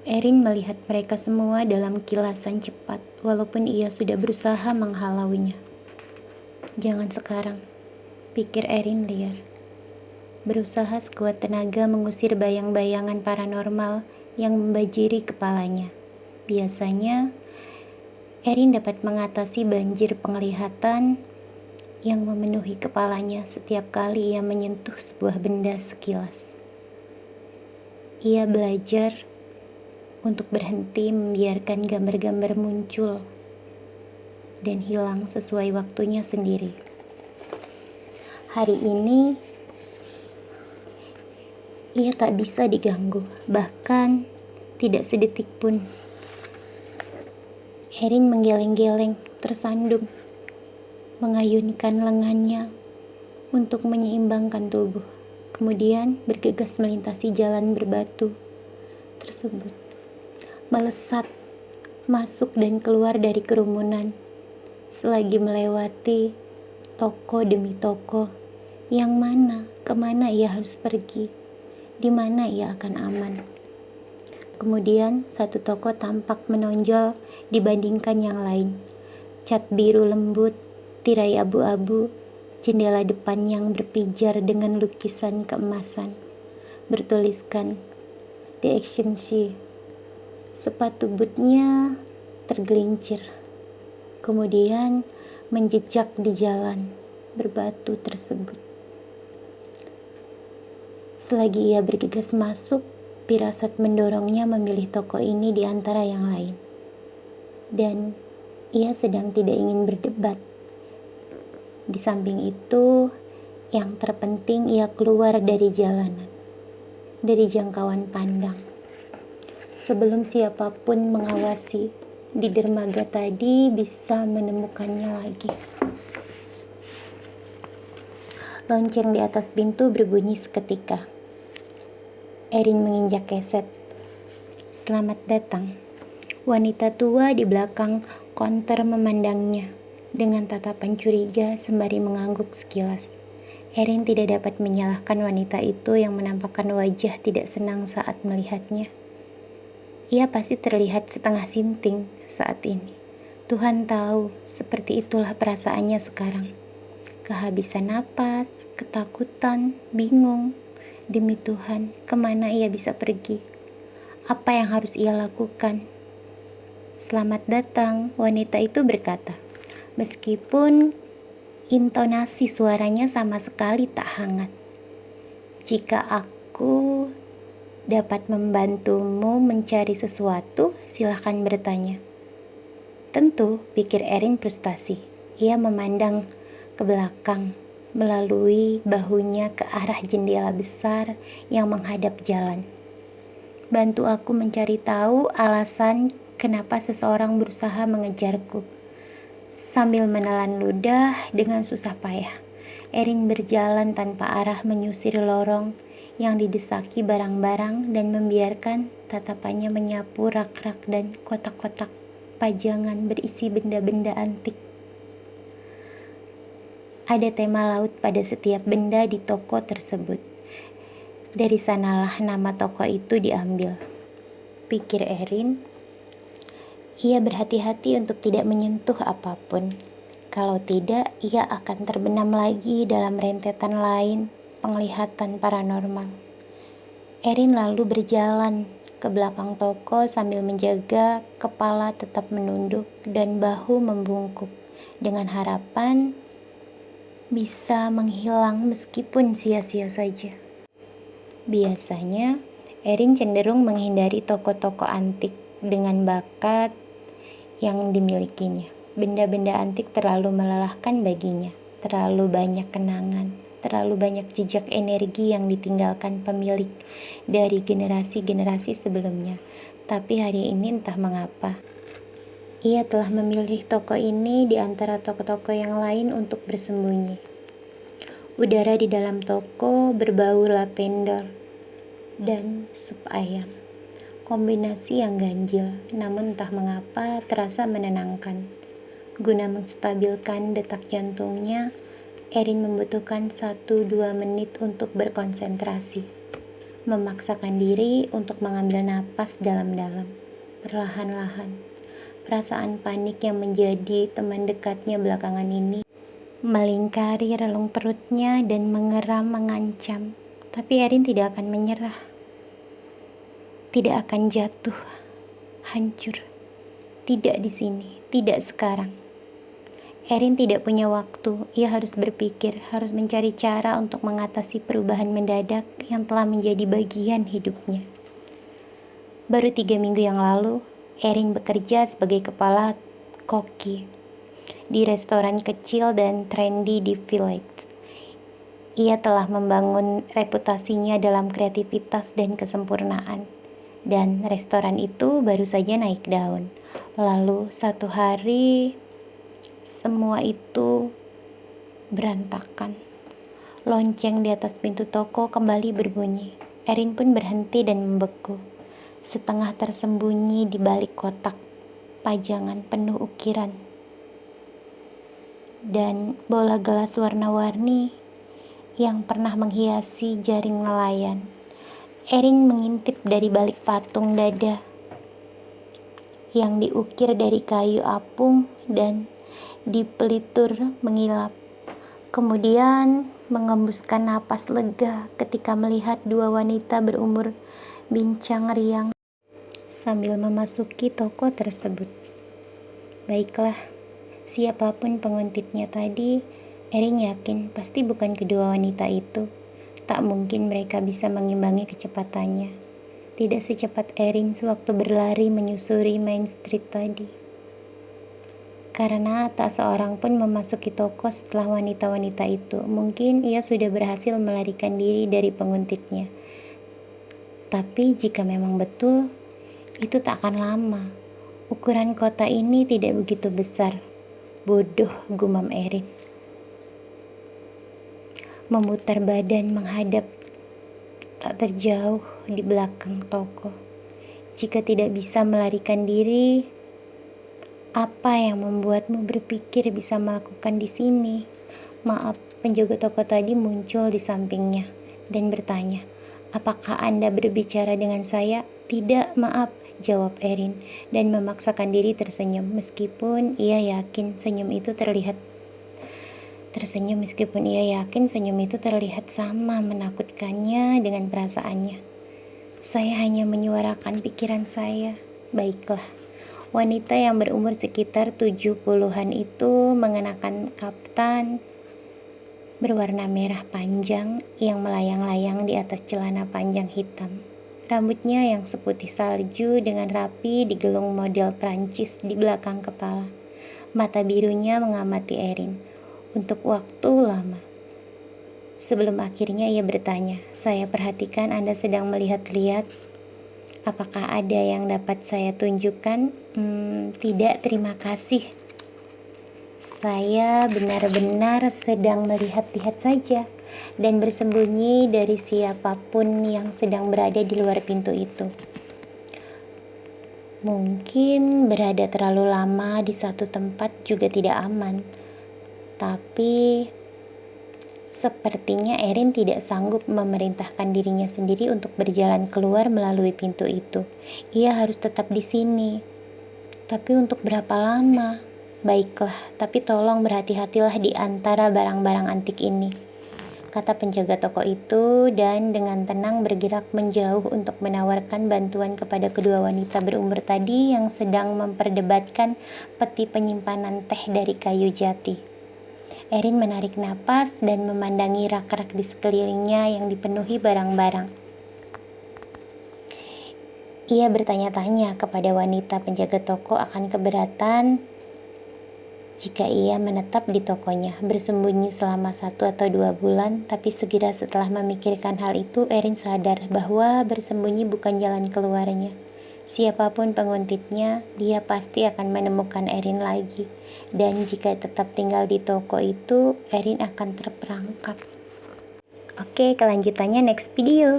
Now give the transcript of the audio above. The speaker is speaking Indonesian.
Erin melihat mereka semua dalam kilasan cepat, walaupun ia sudah berusaha menghalaunya. Jangan sekarang, pikir Erin liar. Berusaha sekuat tenaga mengusir bayang-bayangan paranormal yang membajiri kepalanya. Biasanya, Erin dapat mengatasi banjir penglihatan yang memenuhi kepalanya setiap kali ia menyentuh sebuah benda sekilas. Ia belajar untuk berhenti membiarkan gambar-gambar muncul dan hilang sesuai waktunya sendiri. Hari ini, ia tak bisa diganggu, bahkan tidak sedetik pun. Erin menggeleng-geleng, tersandung, mengayunkan lengannya untuk menyeimbangkan tubuh. Kemudian bergegas melintasi jalan berbatu tersebut, melesat masuk dan keluar dari kerumunan. Selagi melewati toko demi toko, yang mana, kemana ia harus pergi, di mana ia akan aman. Kemudian satu toko tampak menonjol dibandingkan yang lain. Cat biru lembut, tirai abu-abu, jendela depan yang berpijar dengan lukisan keemasan, bertuliskan The Exchange. Sepatu bootnya tergelincir, kemudian menjejak di jalan berbatu tersebut. Selagi ia bergegas masuk, firasat mendorongnya memilih toko ini di antara yang lain. Dan ia sedang tidak ingin berdebat. Di samping itu, yang terpenting ia keluar dari jalanan, dari jangkauan pandang. Sebelum siapapun mengawasi, di dermaga tadi bisa menemukannya lagi. Lonceng di atas pintu berbunyi seketika. Erin menginjak keset. Selamat datang. Wanita tua di belakang konter memandangnya dengan tatapan curiga sembari mengangguk sekilas. Erin tidak dapat menyalahkan wanita itu yang menampakkan wajah tidak senang saat melihatnya. Ia pasti terlihat setengah sinting saat ini. Tuhan tahu, seperti itulah perasaannya sekarang. Kehabisan napas, ketakutan, bingung. Demi Tuhan, kemana ia bisa pergi? Apa yang harus ia lakukan? Selamat datang, wanita itu berkata. Meskipun intonasi suaranya sama sekali tak hangat. Jika aku dapat membantumu mencari sesuatu, silahkan bertanya. Tentu, pikir Erin frustasi. Ia memandang ke belakang, melalui bahunya ke arah jendela besar yang menghadap jalan. Bantu aku mencari tahu alasan kenapa seseorang berusaha mengejarku. Sambil menelan ludah dengan susah payah, Erin berjalan tanpa arah menyusir lorong yang didesaki barang-barang dan membiarkan tatapannya menyapu rak-rak dan kotak-kotak pajangan berisi benda-benda antik. Ada tema laut pada setiap benda di toko tersebut. Dari sanalah nama toko itu diambil, pikir Erin. Ia berhati-hati untuk tidak menyentuh apapun. Kalau tidak, ia akan terbenam lagi dalam rentetan lain penglihatan paranormal. Erin lalu berjalan ke belakang toko sambil menjaga kepala tetap menunduk dan bahu membungkuk dengan harapan bisa menghilang meskipun sia-sia saja. Biasanya, Erin cenderung menghindari toko-toko antik dengan bakat yang dimilikinya. Benda-benda antik terlalu melelahkan baginya, terlalu banyak kenangan, terlalu banyak jejak energi yang ditinggalkan pemilik dari generasi-generasi sebelumnya. Tapi hari ini entah mengapa, ia telah memilih toko ini di antara toko-toko yang lain untuk bersembunyi. Udara di dalam toko berbau lavender dan sup ayam. Kombinasi yang ganjil, namun entah mengapa terasa menenangkan. Guna menstabilkan detak jantungnya, Erin membutuhkan 1-2 menit untuk berkonsentrasi. memaksakan diri untuk mengambil napas dalam-dalam, perlahan-lahan. Perasaan panik yang menjadi teman dekatnya belakangan ini melingkari relung perutnya dan mengeram mengancam. Tapi Erin tidak akan menyerah, tidak akan jatuh, hancur. Tidak di sini, tidak sekarang. Erin tidak punya waktu, ia harus berpikir, harus mencari cara untuk mengatasi perubahan mendadak yang telah menjadi bagian hidupnya. Baru 3 minggu yang lalu, Erin bekerja sebagai kepala koki di restoran kecil dan trendy di Village. Ia telah membangun reputasinya dalam kreativitas dan kesempurnaan. Dan restoran itu baru saja naik daun. Lalu satu hari, semua itu berantakan. Lonceng di atas pintu toko kembali berbunyi. Erin pun berhenti dan membeku. Setengah tersembunyi di balik kotak pajangan penuh ukiran dan bola gelas warna-warni yang pernah menghiasi jaring nelayan. Erin mengintip dari balik patung dada yang diukir dari kayu apung dan dipelitur mengilap. Kemudian mengembuskan napas lega ketika melihat dua wanita berumur bincang riang sambil memasuki toko tersebut. Baiklah, siapapun penguntitnya tadi, Erin yakin pasti bukan kedua wanita itu. Tak mungkin mereka bisa mengimbangi kecepatannya. Tidak secepat Erin sewaktu berlari menyusuri Main Street tadi. Karena tak seorang pun memasuki toko setelah wanita-wanita itu. Mungkin ia sudah berhasil melarikan diri dari penguntitnya. Tapi jika memang betul, itu tak akan lama. Ukuran kota ini tidak begitu besar. Bodoh, gumam Erin. Memutar badan menghadap tak terjauh di belakang toko. Jika tidak bisa melarikan diri, apa yang membuatmu berpikir bisa melakukan di sini? Maaf, penjaga toko tadi muncul di sampingnya dan bertanya, apakah Anda berbicara dengan saya? Tidak, maaf, jawab Erin dan memaksakan diri tersenyum meskipun ia yakin senyum itu terlihat sama menakutkannya dengan perasaannya. Saya hanya menyuarakan pikiran saya. Baiklah. Wanita yang berumur sekitar 70-an itu mengenakan kaftan berwarna merah panjang yang melayang-layang di atas celana panjang hitam. Rambutnya yang seputih salju dengan rapi digelung model Prancis di belakang kepala. Mata birunya mengamati Erin untuk waktu lama. Sebelum akhirnya ia bertanya, saya perhatikan Anda sedang melihat-lihat. Apakah ada yang dapat saya tunjukkan? Tidak, terima kasih. Saya benar-benar sedang melihat-lihat saja dan bersembunyi dari siapapun yang sedang berada di luar pintu itu. Mungkin berada terlalu lama di satu tempat juga tidak aman. Tapi sepertinya Erin tidak sanggup memerintahkan dirinya sendiri untuk berjalan keluar melalui pintu itu. Ia harus tetap di sini. Tapi untuk berapa lama? Baiklah, tapi tolong berhati-hatilah di antara barang-barang antik ini, kata penjaga toko itu dan dengan tenang bergerak menjauh untuk menawarkan bantuan kepada kedua wanita berumur tadi yang sedang memperdebatkan peti penyimpanan teh dari kayu jati. Erin menarik napas dan memandangi rak-rak di sekelilingnya yang dipenuhi barang-barang. Ia bertanya-tanya kepada wanita penjaga toko akan keberatan jika ia menetap di tokonya, bersembunyi selama 1 atau 2 bulan, tapi segera setelah memikirkan hal itu, Erin sadar bahwa bersembunyi bukan jalan keluarnya. Siapapun penguntitnya, dia pasti akan menemukan Erin lagi. Dan jika tetap tinggal di toko itu, Erin akan terperangkap. Oke, kelanjutannya next video.